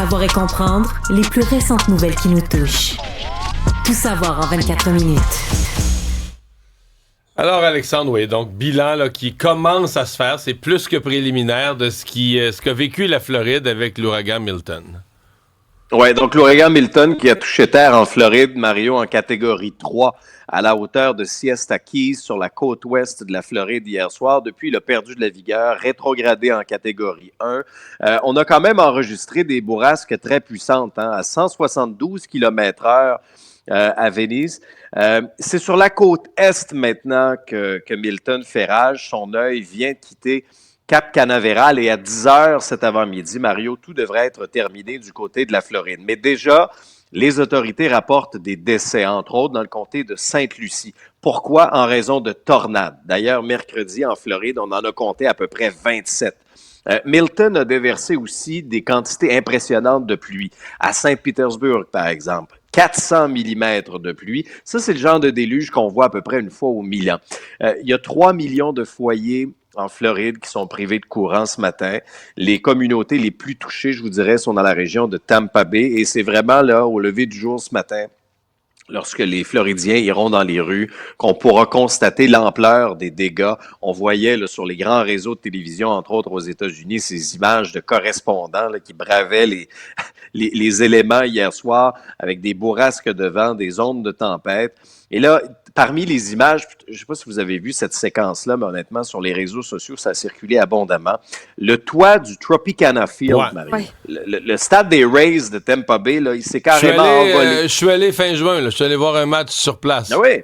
Savoir et comprendre les plus récentes nouvelles qui nous touchent. Tout savoir en 24 minutes. Alors Alexandre, oui, donc bilan là, qui commence à se faire, c'est plus que préliminaire de ce qu'a vécu la Floride avec l'ouragan Milton. Oui, donc l'ouragan Milton qui a touché terre en Floride, Mario, en catégorie 3 à la hauteur de Siesta Keys sur la côte ouest de la Floride hier soir. Depuis, il a perdu de la vigueur, rétrogradé en catégorie 1. On a quand même enregistré des bourrasques très puissantes, à 172 km/h à Venise. C'est sur la côte est maintenant que Milton fait rage. Son œil vient de quitter Cap Canaveral et à 10 heures cet avant-midi, Mario, tout devrait être terminé du côté de la Floride. Mais déjà, les autorités rapportent des décès, entre autres dans le comté de Sainte-Lucie. Pourquoi? En raison de tornades. D'ailleurs, mercredi, en Floride, on en a compté à peu près 27. Milton a déversé aussi des quantités impressionnantes de pluie. À Saint-Pétersbourg, par exemple, 400 mm de pluie. Ça, c'est le genre de déluge qu'on voit à peu près une fois aux 1000 ans. Il y a 3 millions de foyers en Floride qui sont privés de courant ce matin. Les communautés les plus touchées, je vous dirais, sont dans la région de Tampa Bay. Et c'est vraiment là, au lever du jour ce matin, lorsque les Floridiens iront dans les rues, qu'on pourra constater l'ampleur des dégâts. On voyait là, sur les grands réseaux de télévision, entre autres aux États-Unis, ces images de correspondants là, qui bravaient les éléments hier soir avec des bourrasques de vent, des ondes de tempête. Et là, parmi les images, je ne sais pas si vous avez vu cette séquence-là, mais honnêtement, sur les réseaux sociaux, ça a circulé abondamment. Le toit du Tropicana Field, Marie. Ouais. Le stade des Rays de Tampa Bay, là, il s'est carrément envolé. Je suis allé fin juin, là, je suis allé voir un match sur place. Ah oui.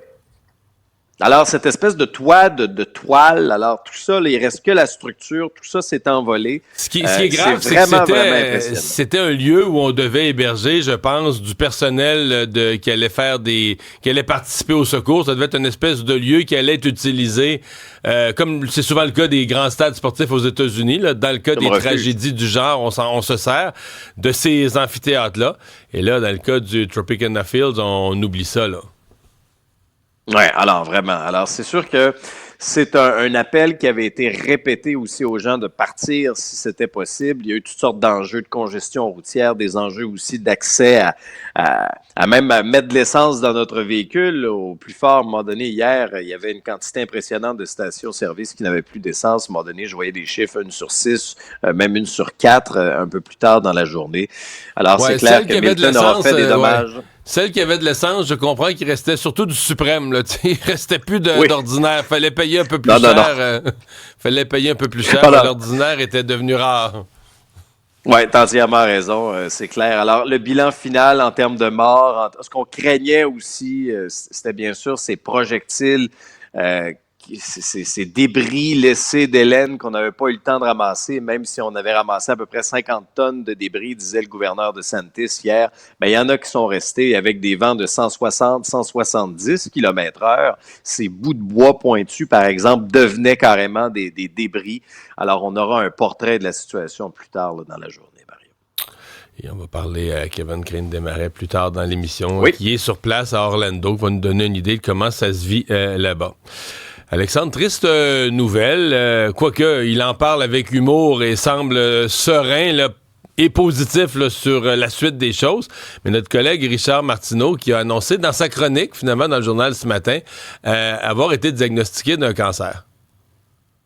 Alors, cette espèce de toit, de toile, alors tout ça, là, il reste que la structure, tout ça s'est envolé. Ce qui est grave, c'est que c'était un lieu où on devait héberger, je pense, du personnel qui allait participer au secours. Ça devait être une espèce de lieu qui allait être utilisé, comme c'est souvent le cas des grands stades sportifs aux États-Unis. Là, dans le cas des tragédies du genre, on se sert de ces amphithéâtres-là. Et là, dans le cas du Tropicana Fields, on oublie ça, là. Oui, alors vraiment. Alors, c'est sûr que c'est un appel qui avait été répété aussi aux gens de partir si c'était possible. Il y a eu toutes sortes d'enjeux de congestion routière, des enjeux aussi d'accès à même mettre de l'essence dans notre véhicule. Au plus fort, à un moment donné, hier, il y avait une quantité impressionnante de stations-service qui n'avaient plus d'essence. À un moment donné, je voyais des chiffres 1 sur 6, même 1 sur 4, un peu plus tard dans la journée. Alors, c'est clair que Milton aura fait des dommages. Ouais. Celle qui avait de l'essence, je comprends qu'il restait surtout du suprême. Là, il restait plus d'ordinaire. Fallait payer un peu plus cher. Fallait payer un peu plus cher. L'ordinaire était devenu rare. Oui, tu as entièrement raison, c'est clair. Alors, le bilan final en termes de morts, ce qu'on craignait aussi, c'était bien sûr ces projectiles, ces débris laissés d'Hélène qu'on n'avait pas eu le temps de ramasser, même si on avait ramassé à peu près 50 tonnes de débris, disait le gouverneur de DeSantis hier. Mais il y en a qui sont restés avec des vents de 160, 170 km/h. Ces bouts de bois pointus, par exemple, devenaient carrément des débris. Alors, on aura un portrait de la situation plus tard là, dans la journée, Mario. Et on va parler à Kevin Crane-Desmarais plus tard dans l'émission, oui, qui est sur place à Orlando, qui va nous donner une idée de comment ça se vit là-bas. Alexandre, triste nouvelle, quoique il en parle avec humour et semble serein là, et positif là, sur la suite des choses. Mais notre collègue Richard Martineau, qui a annoncé dans sa chronique, finalement, dans le journal ce matin, avoir été diagnostiqué d'un cancer.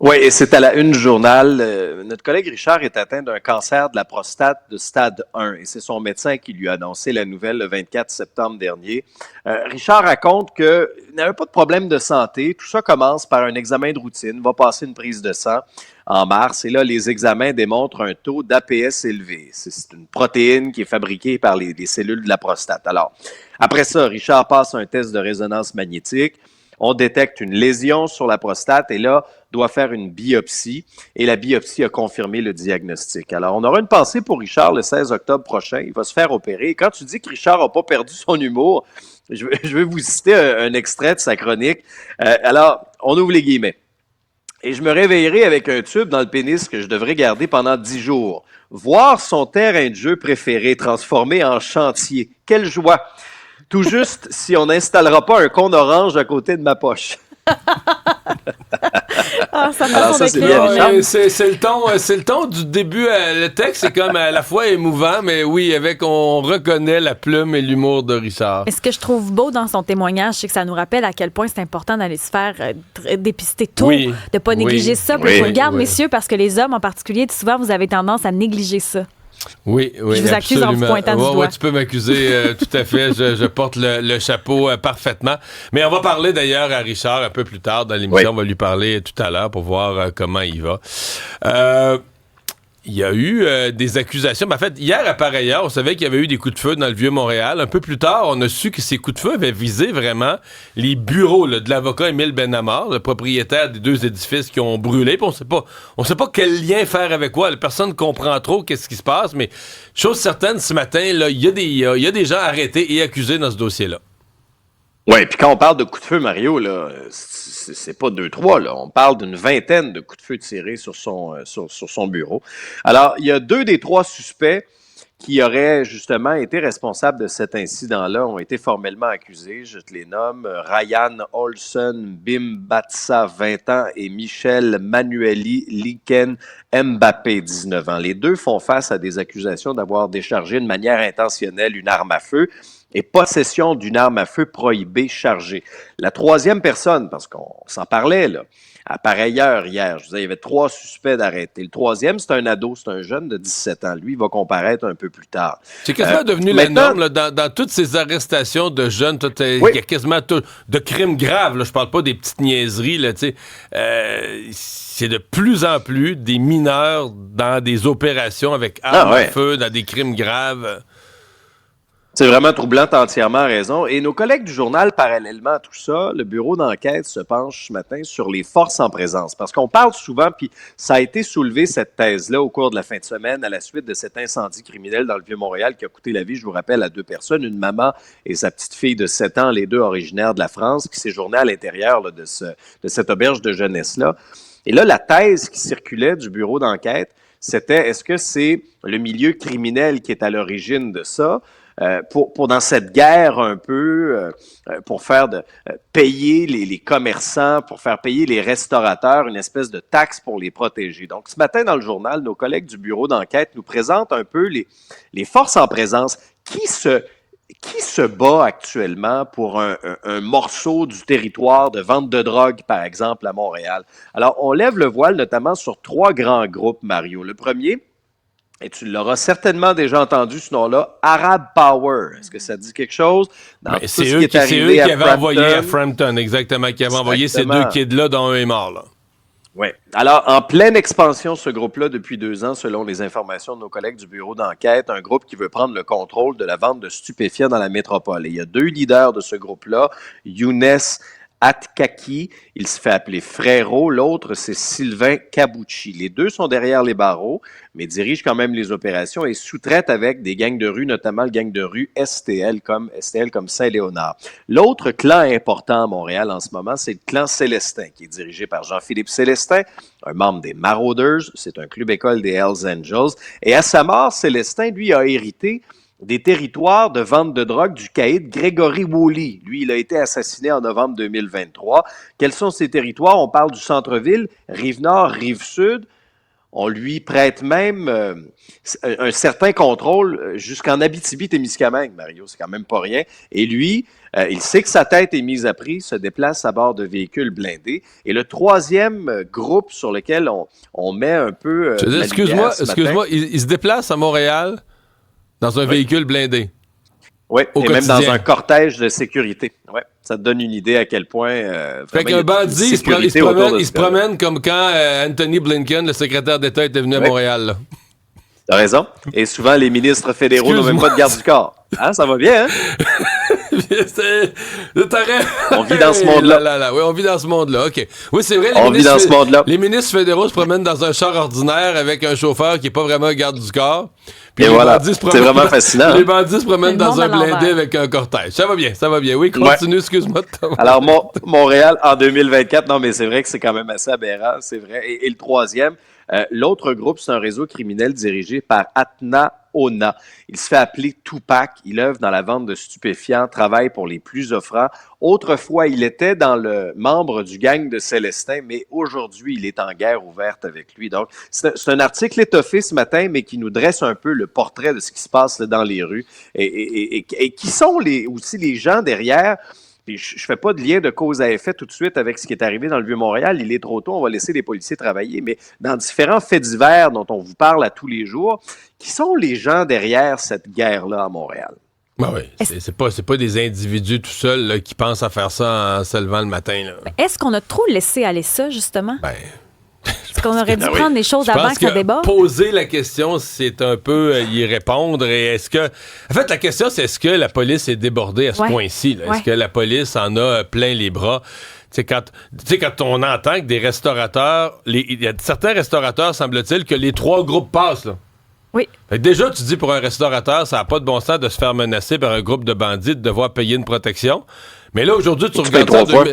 Oui, et c'est à la une du journal. Notre collègue Richard est atteint d'un cancer de la prostate de stade 1 et c'est son médecin qui lui a annoncé la nouvelle le 24 septembre dernier. Richard raconte qu'il n'avait pas de problème de santé. Tout ça commence par un examen de routine, va passer une prise de sang en mars et là, les examens démontrent un taux d'APS élevé. C'est une protéine qui est fabriquée par les cellules de la prostate. Alors, après ça, Richard passe un test de résonance magnétique. On détecte une lésion sur la prostate et là, doit faire une biopsie et la biopsie a confirmé le diagnostic. Alors, on aura une pensée pour Richard le 16 octobre prochain. Il va se faire opérer. Et quand tu dis que Richard n'a pas perdu son humour, je vais vous citer un extrait de sa chronique. Alors, on ouvre les guillemets. Et je me réveillerai avec un tube dans le pénis que je devrais garder pendant 10 jours. Voir son terrain de jeu préféré transformé en chantier. Quelle joie! Tout juste si on n'installera pas un cône orange à côté de ma poche. Richard, sa façon ça, d'écrire. C'est le ton du début. Le texte est comme à la fois émouvant, mais oui, on reconnaît la plume et l'humour de Richard. Et ce que je trouve beau dans son témoignage, c'est que ça nous rappelle à quel point c'est important d'aller se faire dépister tôt, de ne pas négliger ça. Puis je vous regarde, messieurs, parce que les hommes en particulier, souvent, vous avez tendance à négliger ça. Oui, je vous accuse en vous pointant du doigt. Oui, tu peux m'accuser, tout à fait. Je porte le chapeau parfaitement. Mais on va parler d'ailleurs à Richard un peu plus tard dans l'émission. On va lui parler tout à l'heure pour voir comment il va. Il y a eu des accusations. En fait, hier, à pareille heure, on savait qu'il y avait eu des coups de feu dans le Vieux-Montréal. Un peu plus tard, on a su que ces coups de feu avaient visé vraiment les bureaux de l'avocat Émile Benamar, le propriétaire des 2 édifices qui ont brûlé. Puis on sait pas quel lien faire avec quoi. Personne ne comprend trop qu'est-ce qui se passe, mais chose certaine, ce matin, il y a des gens arrêtés et accusés dans ce dossier-là. Oui, puis quand on parle de coups de feu, Mario, là, c'est pas 2-3, là. On parle d'une vingtaine de coups de feu tirés sur son bureau. Alors, il y a 2 des 3 suspects qui auraient justement été responsables de cet incident-là, ont été formellement accusés. Je te les nomme. Ryan Olsen Bimbatsa, 20 ans, et Michel Manueli Liken Mbappé, 19 ans. Les 2 font face à des accusations d'avoir déchargé de manière intentionnelle une arme à feu et possession d'une arme à feu prohibée chargée. La 3e personne, parce qu'on s'en parlait, là, à pareille heure hier, je vous disais, il y avait 3 suspects d'arrêtés. Le 3e, c'est un ado, c'est un jeune de 17 ans. Lui, il va comparaître un peu plus tard. C'est quasiment devenu la norme, là, dans toutes ces arrestations de jeunes, il y a quasiment de crimes graves, là, je parle pas des petites niaiseries, là, c'est de plus en plus des mineurs dans des opérations avec armes à feu, dans des crimes graves. C'est vraiment troublant, t'as entièrement raison. Et nos collègues du journal, parallèlement à tout ça, le bureau d'enquête se penche ce matin sur les forces en présence. Parce qu'on parle souvent, puis ça a été soulevé, cette thèse-là, au cours de la fin de semaine, à la suite de cet incendie criminel dans le Vieux-Montréal qui a coûté la vie, je vous rappelle, à 2 personnes, une maman et sa petite fille de 7 ans, les 2 originaires de la France, qui séjournaient à l'intérieur là, de cette auberge de jeunesse-là. Et là, la thèse qui circulait du bureau d'enquête, c'était, est-ce que c'est le milieu criminel qui est à l'origine de ça? Pour dans cette guerre un peu, pour faire payer les commerçants, pour faire payer les restaurateurs, une espèce de taxe pour les protéger. Donc, ce matin, dans le journal, nos collègues du bureau d'enquête nous présentent un peu les forces en présence. Qui se bat actuellement pour un morceau du territoire de vente de drogue, par exemple, à Montréal? Alors, on lève le voile notamment sur 3 grands groupes, Mario. Le premier, et tu l'auras certainement déjà entendu ce nom-là, Arab Power. Est-ce que ça dit quelque chose? C'est eux qui avaient envoyé à Frampton, exactement, qui avaient envoyé ces 2 kids-là, dont un est mort, là. Oui. Alors, en pleine expansion, ce groupe-là, depuis 2 ans, selon les informations de nos collègues du bureau d'enquête, un groupe qui veut prendre le contrôle de la vente de stupéfiants dans la métropole. Et il y a 2 leaders de ce groupe-là, Younes Atkaki, il se fait appeler Frérot. L'autre, c'est Sylvain Cabouchi. Les 2 sont derrière les barreaux, mais dirigent quand même les opérations et sous-traitent avec des gangs de rue, notamment le gang de rue STL comme Saint-Léonard. L'autre clan important à Montréal en ce moment, c'est le clan Célestin, qui est dirigé par Jean-Philippe Célestin, un membre des Marauders. C'est un club-école des Hells Angels. Et à sa mort, Célestin, lui, a hérité des territoires de vente de drogue du caïd Grégory Woolley. Lui, il a été assassiné en novembre 2023. Quels sont ces territoires? On parle du centre-ville, Rive-Nord, Rive-Sud. On lui prête même un certain contrôle jusqu'en Abitibi-Témiscamingue, Mario. C'est quand même pas rien. Et lui, il sait que sa tête est mise à prix, se déplace à bord de véhicules blindés. Et le 3e groupe sur lequel on met un peu... excuse-moi, il se déplace à Montréal dans un véhicule blindé. Oui, et même dans un cortège de sécurité. Ouais, ça te donne une idée à quel point... fait qu'un bandit, il se promène comme quand Anthony Blinken, le secrétaire d'État, était venu à Montréal. Là. T'as raison. Et souvent, les ministres fédéraux n'ont même pas de garde du corps. Hein, ça va bien, hein? On vit dans ce monde-là. Oui, on vit dans ce monde-là. OK. Oui, c'est vrai. Les ministres fédéraux se promènent dans un char ordinaire avec un chauffeur qui n'est pas vraiment un garde du corps. Puis c'est vraiment fascinant. Les bandits se promènent dans un blindé avec un cortège. Ça va bien. Oui, continue, excuse-moi. Alors, Montréal en 2024, non, mais c'est vrai que c'est quand même assez aberrant, c'est vrai. Et le 3e, l'autre groupe, c'est un réseau criminel dirigé par Atna Ona. Il se fait appeler Tupac. Il œuvre dans la vente de stupéfiants, travaille pour les plus offrants. Autrefois, il était dans le membre du gang de Célestin, mais aujourd'hui, il est en guerre ouverte avec lui. Donc, c'est un article étoffé ce matin, mais qui nous dresse un peu le portrait de ce qui se passe là, dans les rues et qui sont aussi les gens derrière. Puis je ne fais pas de lien de cause à effet tout de suite avec ce qui est arrivé dans le Vieux-Montréal. Il est trop tôt, on va laisser les policiers travailler. Mais dans différents faits divers dont on vous parle à tous les jours, qui sont les gens derrière cette guerre-là à Montréal? Ben oui, c'est pas des individus tout seuls là, qui pensent à faire ça en se levant le matin. Là. Est-ce qu'on a trop laissé aller ça, justement? Ben... Est-ce qu'on aurait dû prendre les choses avant que ça déborde? Poser la question, c'est un peu y répondre. Et est-ce que... En fait, la question, c'est est-ce que la police est débordée à ce point-ci? Là? Est-ce que la police en a plein les bras? Tu sais, quand on entend que des restaurateurs... Il y a certains restaurateurs, semble-t-il, que les 3 groupes passent, là. Oui. Fait que déjà, tu dis pour un restaurateur, ça n'a pas de bon sens de se faire menacer par un groupe de bandits, de devoir payer une protection. Mais là, aujourd'hui, tu regardes ça...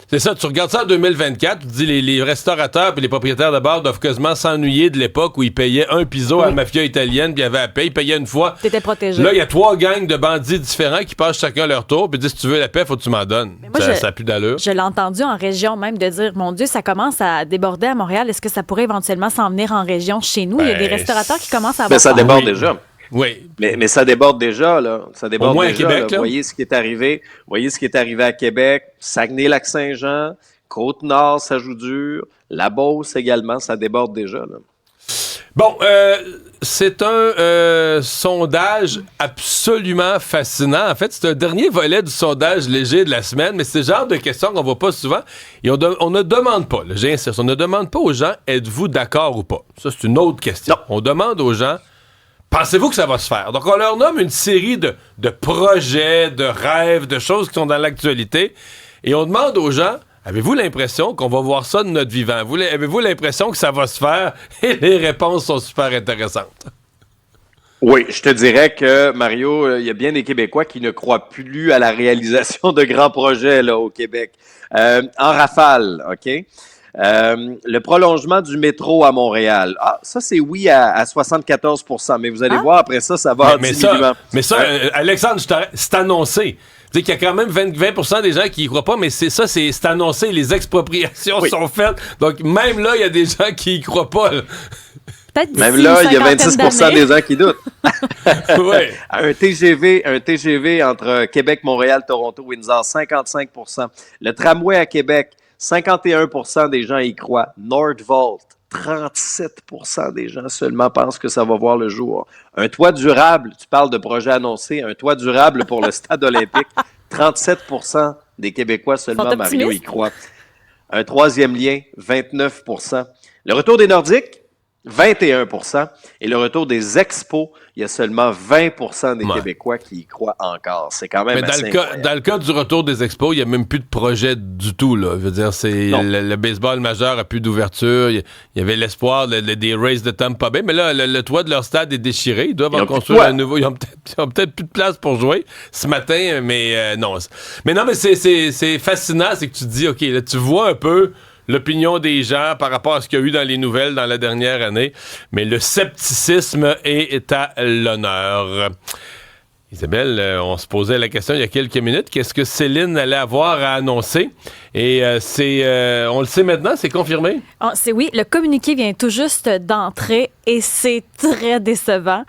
C'est ça, tu regardes ça en 2024, tu te dis les restaurateurs et les propriétaires de bars doivent quasiment s'ennuyer de l'époque où ils payaient un piso à la mafia italienne, puis ils avaient à payer, ils payaient une fois. T'étais protégé. Là, il y a 3 gangs de bandits différents qui passent chacun leur tour, puis disent si tu veux la paix, faut que tu m'en donnes. Ça n'a plus d'allure. Je l'ai entendu en région même de dire, mon Dieu, ça commence à déborder à Montréal, est-ce que ça pourrait éventuellement s'en venir en région chez nous? Il y a des restaurateurs qui commencent à avoir... Ben, ça déborde déjà. Oui. Mais ça déborde déjà, là. Ça déborde au moins déjà, à Québec, là. Vous voyez ce qui est arrivé. Vous voyez ce qui est arrivé à Québec, Saguenay-Lac-Saint-Jean, Côte-Nord, ça joue dur. La Beauce également, ça déborde déjà, là. Bon, c'est un sondage absolument fascinant. En fait, c'est un dernier volet du sondage léger de la semaine, mais c'est le genre de questions qu'on voit pas souvent. Et on ne demande pas, là, j'insiste, on ne demande pas aux gens, êtes-vous d'accord ou pas? Ça, c'est une autre question. Non. On demande aux gens, pensez-vous que ça va se faire? Donc, on leur nomme une série de projets, de rêves, de choses qui sont dans l'actualité. Et on demande aux gens, avez-vous l'impression qu'on va voir ça de notre vivant? Avez-vous l'impression que ça va se faire? Et les réponses sont super intéressantes. Oui, je te dirais que, Mario, il y a bien des Québécois qui ne croient plus à la réalisation de grands projets là, au Québec. En rafale, OK? Le prolongement du métro à Montréal. Ah, ça, c'est oui à 74 %. Mais vous allez voir, après ça, ça va en diminuant. Mais ça, Alexandre, c'est annoncé. Tu sais qu'il y a quand même 20% des gens qui y croient pas, mais c'est annoncé. Les expropriations sont faites. Donc, même là, il y a des gens qui y croient pas. Là. Même là, il y a 26% des gens qui doutent. Ouais. un TGV entre Québec, Montréal, Toronto, Windsor, 55 %. Le tramway à Québec, 51 % des gens y croient. Nordvolt, 37 % des gens seulement pensent que ça va voir le jour. Un toit durable, tu parles de projet annoncé, un toit durable pour le stade olympique, 37 % des Québécois seulement, Mario, y croient. Un troisième lien, 29 %. Le retour des Nordiques, 21 %. Et le retour des expos, il y a seulement 20 % des Québécois qui y croient encore. C'est quand même assez incroyable. Dans le cas du retour des expos, il n'y a même plus de projet du tout. Là. Je veux dire, le baseball majeur n'a plus d'ouverture. Il y avait l'espoir des Rays de Tampa Bay. Mais là, le toit de leur stade est déchiré. Ils doivent en construire un nouveau. Ils ont peut-être plus de place pour jouer ce matin, mais non. Mais non, mais c'est fascinant. C'est que tu te dis, OK, là, tu vois un peu l'opinion des gens par rapport à ce qu'il y a eu dans les nouvelles dans la dernière année. Mais le scepticisme est à l'honneur. Isabelle, on se posait la question il y a quelques minutes. Qu'est-ce que Céline allait avoir à annoncer? Et on le sait maintenant, c'est confirmé? Oui, le communiqué vient tout juste d'entrer et c'est très décevant.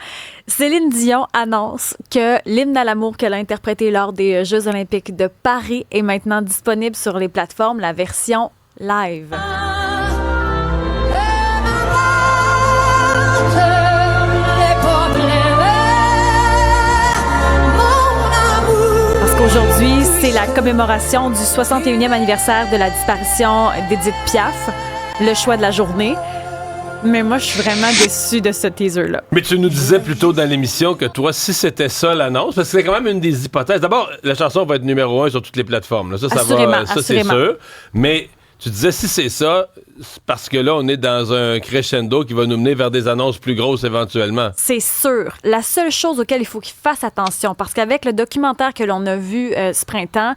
Céline Dion annonce que l'hymne à l'amour qu'elle a interprété lors des Jeux olympiques de Paris est maintenant disponible sur les plateformes, la version live. Parce qu'aujourd'hui, c'est la commémoration du 61e anniversaire de la disparition d'Édith Piaf, le choix de la journée. Mais moi, je suis vraiment déçue de ce teaser-là. Mais tu nous disais plus tôt dans l'émission que toi, si c'était ça l'annonce, parce que c'est quand même une des hypothèses. D'abord, la chanson va être numéro 1 sur toutes les plateformes. Là. Ça va, ça c'est sûr. Mais tu disais, si c'est ça, parce que là, on est dans un crescendo qui va nous mener vers des annonces plus grosses éventuellement. C'est sûr. La seule chose auquel il faut qu'il fasse attention, parce qu'avec le documentaire que l'on a vu ce printemps,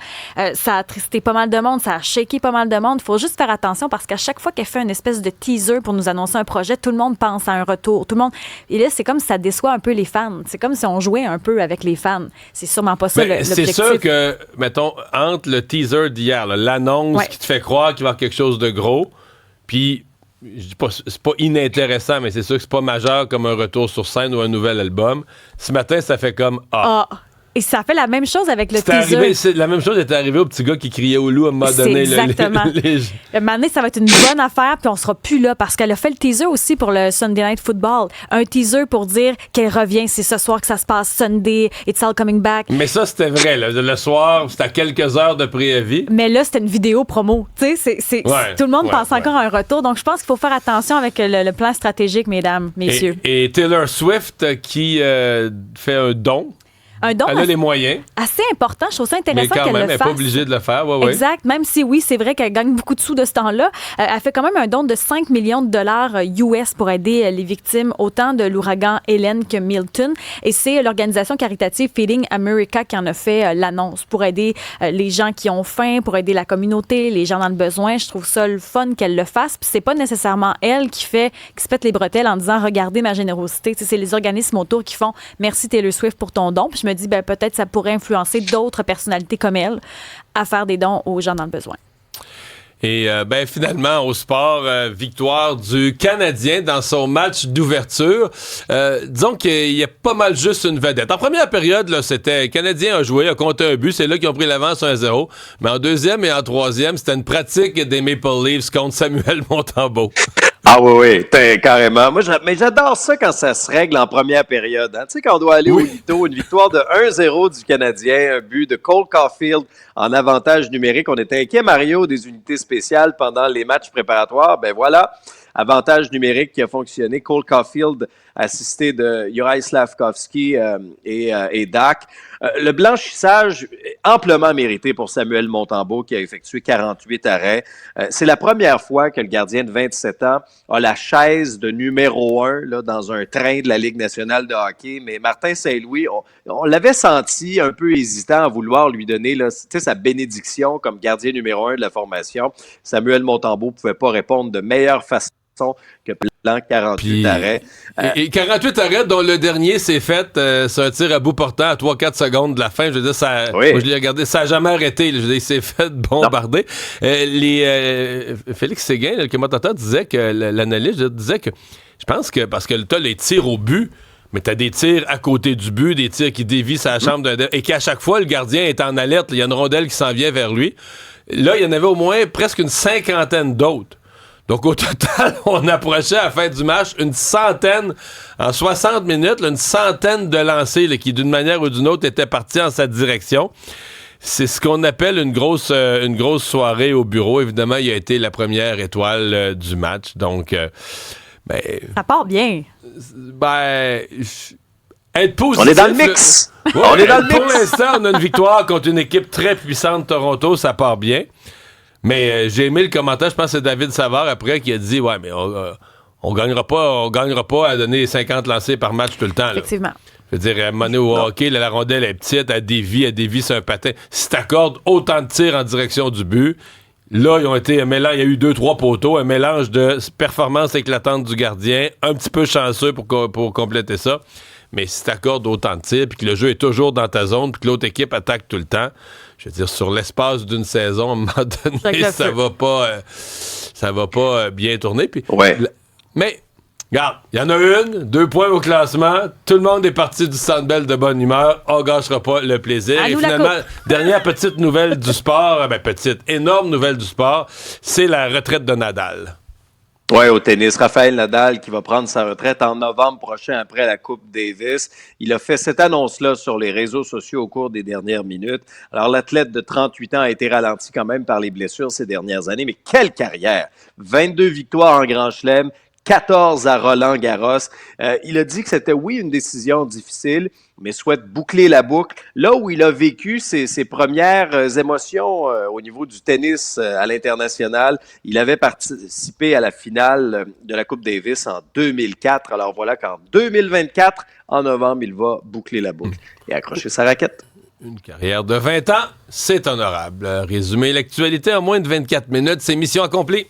ça a attristé pas mal de monde, ça a shaké pas mal de monde. Il faut juste faire attention parce qu'à chaque fois qu'elle fait une espèce de teaser pour nous annoncer un projet, tout le monde pense à un retour. Tout le monde... Et là, c'est comme si ça déçoit un peu les fans. C'est comme si on jouait un peu avec les fans. C'est sûrement pas ça l'objectif. C'est sûr que, mettons, entre le teaser d'hier, là, l'annonce qui te fait croire qu'il va y avoir quelque chose de gros, puis, je dis pas, c'est pas inintéressant, mais c'est sûr que c'est pas majeur comme un retour sur scène ou un nouvel album. Ce matin, ça fait comme Et ça fait la même chose avec le teaser. La même chose est arrivée au petit gars qui criait au loup à un moment donné. Exactement. Un moment donné, ça va être une bonne affaire, puis on sera plus là, parce qu'elle a fait le teaser aussi pour le Sunday Night Football. Un teaser pour dire qu'elle revient, c'est ce soir que ça se passe, Sunday, it's all coming back. Mais ça, c'était vrai. Là. Le soir, c'était à quelques heures de préavis. Mais là, c'était une vidéo promo. Tu sais, tout le monde pense encore à un retour. Donc, je pense qu'il faut faire attention avec le plan stratégique, mesdames, messieurs. Et Taylor Swift qui fait un don. Elle a les moyens. Assez important. Je trouve ça intéressant qu'elle le fasse. Mais quand même, elle n'est pas obligée de le faire. Exact. Même si, oui, c'est vrai qu'elle gagne beaucoup de sous de ce temps-là. Elle fait quand même un don de 5 millions de dollars US pour aider les victimes autant de l'ouragan Hélène que Milton. Et c'est l'organisation caritative Feeding America qui en a fait l'annonce pour aider les gens qui ont faim, pour aider la communauté, les gens dans le besoin. Je trouve ça le fun qu'elle le fasse. Puis c'est pas nécessairement elle qui se pète les bretelles en disant « Regardez ma générosité ». C'est les organismes autour qui font « Merci Taylor Swift pour ton don ». Puis je me dis, peut-être ça pourrait influencer d'autres personnalités comme elle à faire des dons aux gens dans le besoin. Et finalement, au sport, victoire du Canadien dans son match d'ouverture. Disons qu'il y a pas mal juste une vedette. En première période, là, c'était le Canadien a joué, a compté un but. C'est là qu'ils ont pris l'avance 1-0. Mais en deuxième et en troisième, c'était une pratique des Maple Leafs contre Samuel Montembeault. Ah oui, carrément. Mais j'adore ça quand ça se règle en première période. Hein. Tu sais, quand on doit aller au Lito, une victoire de 1-0 du Canadien, un but de Cole Caulfield en avantage numérique. On était inquiet, Mario, des unités spéciales pendant les matchs préparatoires. Ben voilà, avantage numérique qui a fonctionné. Cole Caulfield assisté de Juraj Slafkovský et Dak. Le blanchissage amplement mérité pour Samuel Montembeault qui a effectué 48 arrêts. C'est la première fois que le gardien de 27 ans a la chaise de numéro 1 là, dans un train de la Ligue nationale de hockey. Mais Martin Saint-Louis, on l'avait senti un peu hésitant à vouloir lui donner là, sa bénédiction comme gardien numéro 1 de la formation. Samuel Montembeault ne pouvait pas répondre de meilleure façon que plan 48 arrêts. Et 48 arrêts dont le dernier s'est fait, c'est un tir à bout portant à 3-4 secondes de la fin. Je veux dire, moi je l'ai regardé, ça n'a jamais arrêté. Je veux dire, il s'est fait bombarder. Félix Séguin, le commentateur, disait que l'analyste disait que je pense que parce que tu as les tirs au but, mais tu as des tirs à côté du but, des tirs qui dévient sa chambre et qu'à chaque fois, le gardien est en alerte. Il y a une rondelle qui s'en vient vers lui. Là, il y en avait au moins presque une cinquantaine d'autres. Donc, au total, on approchait à la fin du match une centaine, en 60 minutes, une centaine de lancers là, qui, d'une manière ou d'une autre, étaient partis en sa direction. C'est ce qu'on appelle une grosse soirée au bureau. Évidemment, il a été la première étoile du match. Donc, ça part bien. Être positif. On est dans le mix. On est dans le mix. Pour l'instant, on a une victoire contre une équipe très puissante de Toronto. Ça part bien. Mais j'ai aimé le commentaire, je pense que c'est David Savard après qui a dit ouais, mais on gagnera pas à donner 50 lancers par match tout le temps. Là. Effectivement. Je veux dire, à un moment donné, au hockey, la rondelle est petite, elle dévie sur un patin. Si t'accordes autant de tirs en direction du but, là, ils ont été un mélange, il y a eu 2-3 poteaux, un mélange de performance éclatante du gardien, un petit peu chanceux pour compléter ça. Mais si t'accordes autant de tirs, puis que le jeu est toujours dans ta zone, puis que l'autre équipe attaque tout le temps, je veux dire, sur l'espace d'une saison, à un moment donné, ça va pas bien tourner. Puis, mais, regarde, il y en a 2 points au classement. Tout le monde est parti du Centre Bell de bonne humeur. On gâchera pas le plaisir. Et finalement, dernière petite nouvelle du sport, énorme nouvelle du sport, c'est la retraite de Nadal. Oui, au tennis. Rafael Nadal qui va prendre sa retraite en novembre prochain après la Coupe Davis. Il a fait cette annonce-là sur les réseaux sociaux au cours des dernières minutes. Alors, l'athlète de 38 ans a été ralenti quand même par les blessures ces dernières années, mais quelle carrière! 22 victoires en Grand Chelem, 14 à Roland-Garros. Il a dit que c'était, oui, une décision difficile, mais souhaite boucler la boucle. Là où il a vécu ses premières émotions au niveau du tennis à l'international, il avait participé à la finale de la Coupe Davis en 2004. Alors voilà qu'en 2024, en novembre, il va boucler la boucle et accrocher sa raquette. Une carrière de 20 ans, c'est honorable. Résumer l'actualité en moins de 24 minutes, c'est mission accomplie.